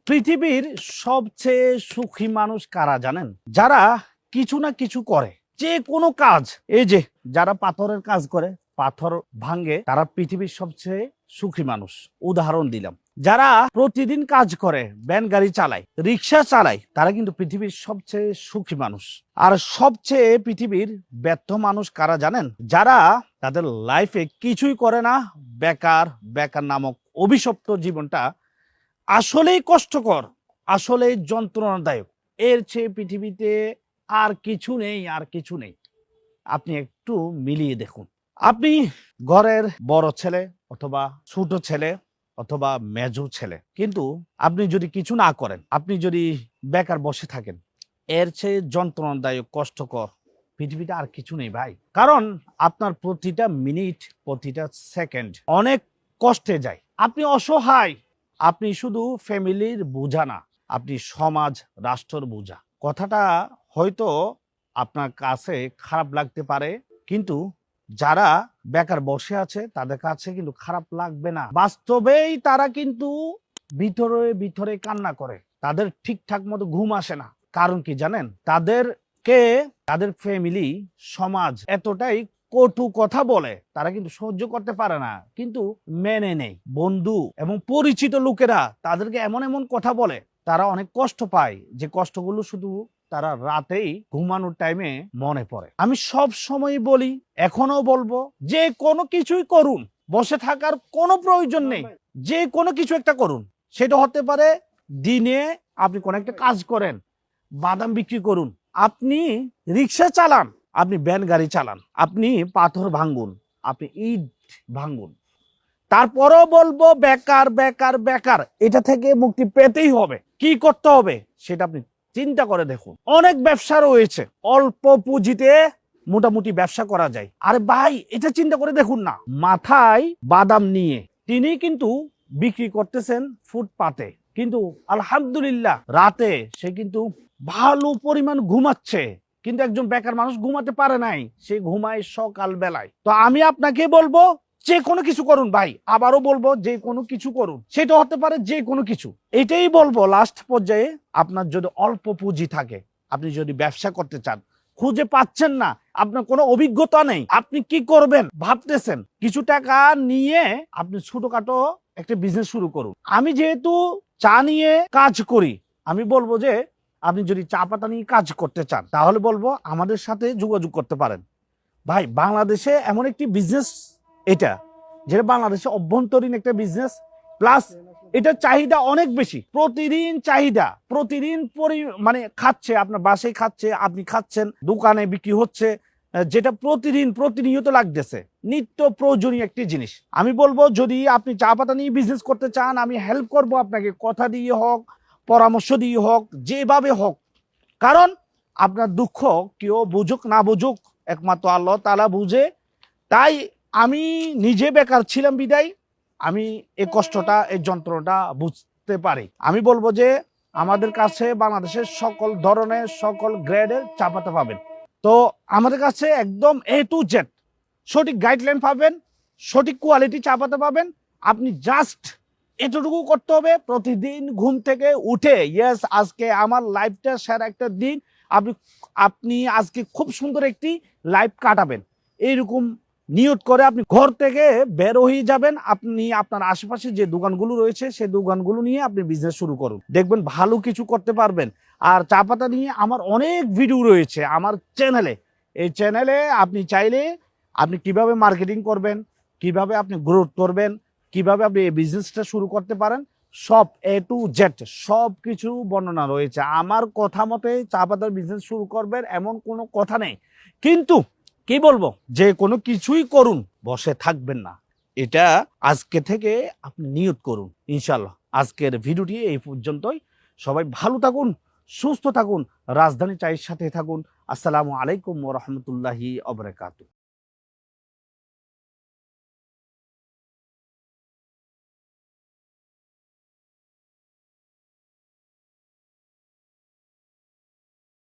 পৃথিবীর সবচেয়ে সুখী মানুষ কারা জানেন? যারা কিছু না কিছু করে, যে কোনো কাজ। এই যে যারা পাথরের কাজ করে, পাথর ভাঙ্গে, তারা পৃথিবীর সবচেয়ে সুখী মানুষ। উদাহরণ দিলাম, যারা প্রতিদিন কাজ করে, ভ্যান গাড়ি চালায়, রিক্সা চালায়, তারা কিন্তু পৃথিবীর সবচেয়ে সুখী মানুষ। আর সবচেয়ে পৃথিবীর ব্যর্থ মানুষ কারা জানেন? যারা তাদের লাইফে কিছুই করে না, বেকার। বেকার নামক অভিশপ্ত জীবনটা আসলেই কষ্টকর, আসলেই যন্ত্রণাদায়ক। এর চেয়ে পৃথিবীতে আর কিছু নেই, আর কিছু নেই। আপনি একটু মিলিয়ে দেখুন। আপনি ঘরের বড় ছেলে অথবা ছোট ছেলে অথবা মেজো ছেলে, কিন্তু আপনি যদি কিছু না করেন, আপনি যদি বেকার বসে থাকেন, এর চেয়ে যন্ত্রণাদায়ক, কষ্টকর পৃথিবীতে আর কিছু নেই ভাই। কারণ আপনার প্রতিটা মিনিট, প্রতিটা সেকেন্ড অনেক কষ্টে যায়। আপনি অসহায়। আপনি শুধু ফ্যামিলির বোঝা না, আপনি সমাজ, রাষ্ট্রের বোঝা। কথাটা হয়তো আপনার কাছে খারাপ লাগতে পারে, কিন্তু যারা বেকার বসে আছে তাদের কাছে কিন্তু খারাপ লাগবে না। বাস্তবেই তারা কিন্তু ভিতরে ভিতরে কান্না করে। তাদের ঠিকঠাক মতো ঘুম আসে না। কারণ কি জানেন? তাদের ফ্যামিলি, সমাজ এতটাই কটু কথা বলে, তারা কিন্তু সহ্য করতে পারে না, কিন্তু মেনে নেই। বন্ধু এবং পরিচিত লোকেরা তাদেরকে এমন এমন কথা বলে, তারা অনেক কষ্ট পায়, যে কষ্টগুলো শুধু তারা রাতেই ঘুমানোর টাইমে মনে পড়ে। আমি সব সময় বলি, এখনো বলবো, যে কোনো কিছুই করুন, বসে থাকার কোনো প্রয়োজন নেই। যে কোনো কিছু একটা করুন। সেটা হতে পারে দিনে আপনি কোনো একটা কাজ করেন, বাদাম বিক্রি করুন, আপনি রিক্সা চালান, আপনি ভ্যান গাড়ি চালান, আপনি পাথর ভাঙ্গুন, আপনি ইট ভাঙ্গুন। তারপরও বলবো, বেকার বেকার বেকার, এটা থেকে মুক্তি পেতেই হবে। কি করতে হবে সেটা আপনি চিন্তা করে দেখুন। অনেক ব্যবসা রয়েছে, অল্প পুঁজিতে মোটামুটি ব্যবসা করা যায়। আরে ভাই, এটা চিন্তা করে দেখুন না। মাথায় বাদাম নিয়ে তিনি কিন্তু বিক্রি করতেছেন ফুটপাতে, কিন্তু আলহামদুলিল্লাহ রাতে সে কিন্তু ভালো পরিমাণ ঘুমাচ্ছে। কিন্তু একজন বেকার মানুষ ঘুমাতে পারে নাই, সে ঘুমায় সকাল বেলায়। তো আমি আপনাকে বলবো, যে কোনো কিছু করুন ভাই। আবারও বলবো, যে কোনো কিছু করুন। সেটা হতে পারে যে কোনো কিছু। এটাই বলবো লাস্ট পর্যায়ে, আপনার যদি অল্প পুঁজি থাকে, আপনি যদি ব্যবসা করতে চান, খুঁজে পাচ্ছেন না, আপনার কোনো অভিজ্ঞতা নেই, আপনি কি করবেন ভাবতেছেন, কিছু টাকা নিয়ে আপনি ছোটখাটো একটা বিজনেস শুরু করুন। আমি যেহেতু চা নিয়ে কাজ করি, আমি বলবো যে আপনি যদি চা পাতা নিয়ে কাজ করতে চান, তাহলে বলবো আমাদের সাথে যোগাযোগ করতে পারেন। ভাই, বাংলাদেশে এমন একটি বিজনেস এটা, যেটা বাংলাদেশে অভ্যন্তরীণ একটা বিজনেস, প্লাস এটার চাহিদা অনেক বেশি। প্রতিদিন চাহিদা, প্রতিদিন মানে খাচ্ছে, আপনার বাসায় খাচ্ছে, আপনি খাচ্ছেন, দোকানে বিক্রি হচ্ছে, যেটা প্রতিদিন প্রতিনিয়ত লাগতেছে, নিত্য প্রয়োজনীয় একটি জিনিস। আমি বলবো, যদি আপনি চা পাতা নিয়ে বিজনেস করতে চান, আমি হেল্প করব আপনাকে, কথা দিয়ে হোক, পরামর্শ দিয়ে হোক, যেভাবে হোক। কারণ আপনার দুঃখ কেউ বুঝুক না বুঝুক, একমাত্র আল্লাহ তাআলা বুঝে। তাই আমি নিজে বেকার ছিলাম বিদায় আমি এই কষ্টটা, এই যন্ত্রণাটা বুঝতে পারি। আমি বলবো যে আমাদের কাছে বাংলাদেশের সকল ধরনের, সকল গ্রেডের চা পাতা পাবেন। তো আমাদের কাছে একদম A to Z সঠিক গাইডলাইন পাবেন, সঠিক কোয়ালিটি চা পাতা পাবেন। আপনি জাস্ট এতটুকু করতে হবে, প্রতিদিন ঘুম থেকে উঠে, ইয়েস আজকে আমার লাইফটা সেরা একটা দিন, আপনি আপনি আজকে খুব সুন্দর একটি লাইফ কাটাবেন, এইরকম নিয়ত করে আপনি ঘর থেকে বের হয়ে যাবেন। আপনি আপনার আশেপাশে যে দোকানগুলো রয়েছে, সেই দোকানগুলো নিয়ে আপনি বিজনেস শুরু করুন, দেখবেন ভালো কিছু করতে পারবেন। আর চা পাতা নিয়ে আমার অনেক ভিডিও রয়েছে আমার চ্যানেলে। এই চ্যানেলে আপনি চাইলে আপনি কিভাবে মার্কেটিং করবেন, কিভাবে আপনি গ্রোথ করবেন, কিভাবে আপনি এই বিজনেসটা শুরু করতে পারেন, সব A to Z সব কিছু বর্ণনা রয়েছে। আমার কথা মতে চা পাতার বিজনেস শুরু করবেন এমন কোনো কথা নেই। কিন্তু কি বলবো, যে কোনো কিছুই করুন, বসে থাকবেন না। এটা আজকে থেকে আপনি নিয়ত করুন, ইনশাল্লাহ। আজকের ভিডিওটি এই পর্যন্তই। সবাই ভালো থাকুন, সুস্থ থাকুন, রাজধানী চায়ের সাথে থাকুন। আসসালামু আলাইকুম ওয়া রাহমাতুল্লাহি ওয়া বারাকাতুহু।